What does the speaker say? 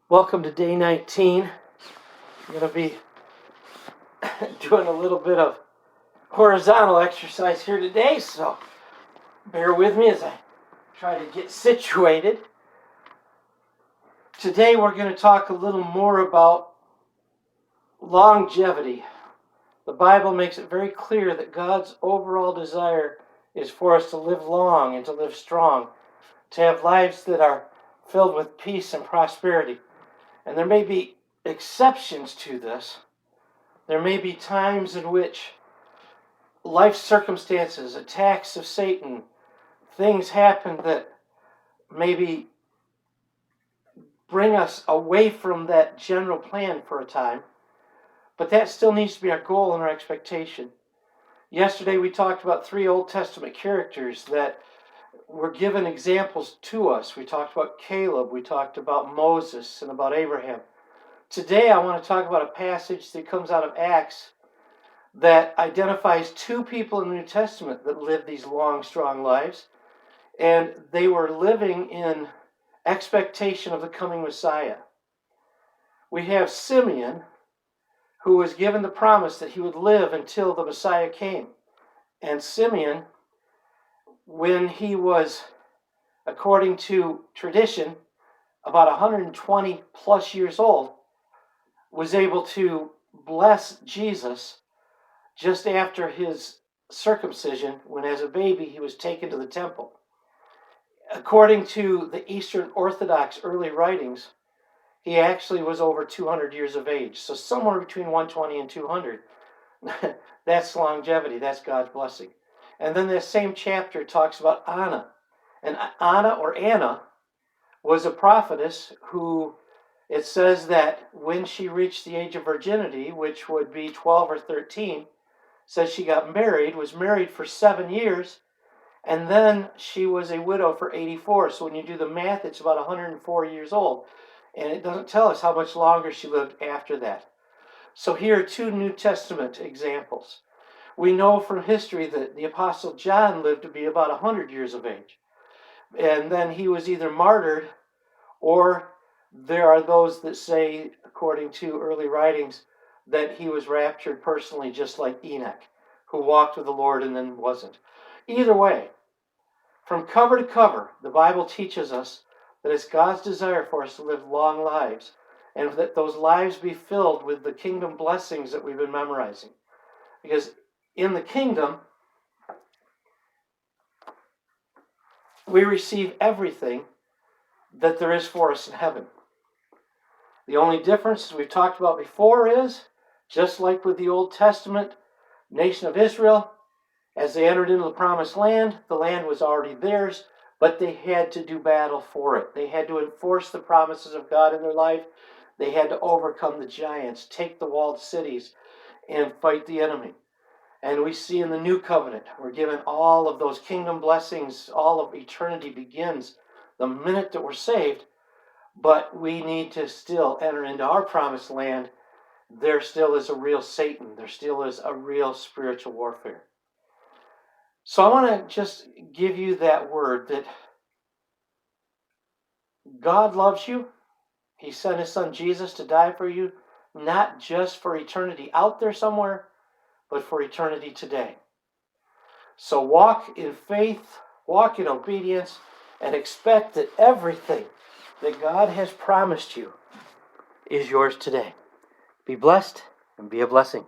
Welcome to day 19. I'm going to be doing a little bit of horizontal exercise here today, so bear with me as I try to get situated. Today we're going to talk a little more about longevity. The Bible makes it very clear that God's overall desire is for us to live long and to live strong, to have lives that are filled with peace and prosperity. And there may be exceptions to this. There may be times in which life circumstances, attacks of Satan, things happen that maybe bring us away from that general plan for a time. But that still needs to be our goal and our expectation. Yesterday we talked about 3 Old Testament characters that were given examples to us. We talked about Caleb, we talked about Moses, and about Abraham. Today I want to talk about a passage that comes out of Acts that identifies 2 people in the New Testament that lived these long, strong lives, and they were living in expectation of the coming Messiah. We have Simeon, who was given the promise that he would live until the Messiah came. And Simeon, when he was, according to tradition, about 120 plus years old, was able to bless Jesus just after his circumcision, when as a baby he was taken to the temple. According to the Eastern Orthodox early writings, he actually was over 200 years of age. So somewhere between 120 and 200. That's longevity. That's God's blessing. And then this same chapter talks about Anna. And Anna was a prophetess who, it says that when she reached the age of virginity, which would be 12 or 13, says she got married, was married for 7 years, and then she was a widow for 84. So when you do the math, it's about 104 years old. And it doesn't tell us how much longer she lived after that. So here are 2 New Testament examples. We know from history that the Apostle John lived to be about 100 years of age. And then he was either martyred, or there are those that say, according to early writings, that he was raptured personally, just like Enoch, who walked with the Lord and then wasn't. Either way, from cover to cover, the Bible teaches us that it's God's desire for us to live long lives, and that those lives be filled with the kingdom blessings that we've been memorizing. Because in the kingdom, we receive everything that there is for us in heaven. The only difference, as we've talked about before, is, just like with the Old Testament nation of Israel, as they entered into the promised land, the land was already theirs, but they had to do battle for it. They had to enforce the promises of God in their life. They had to overcome the giants, take the walled cities, and fight the enemy. And we see in the new covenant, we're given all of those kingdom blessings. All of eternity begins the minute that we're saved, but we need to still enter into our promised land. There still is a real Satan. There still is a real spiritual warfare. So I want to just give you that word that God loves you. He sent his son Jesus to die for you, not just for eternity out there somewhere, but for eternity today. So walk in faith, walk in obedience, and expect that everything that God has promised you is yours today. Be blessed and be a blessing.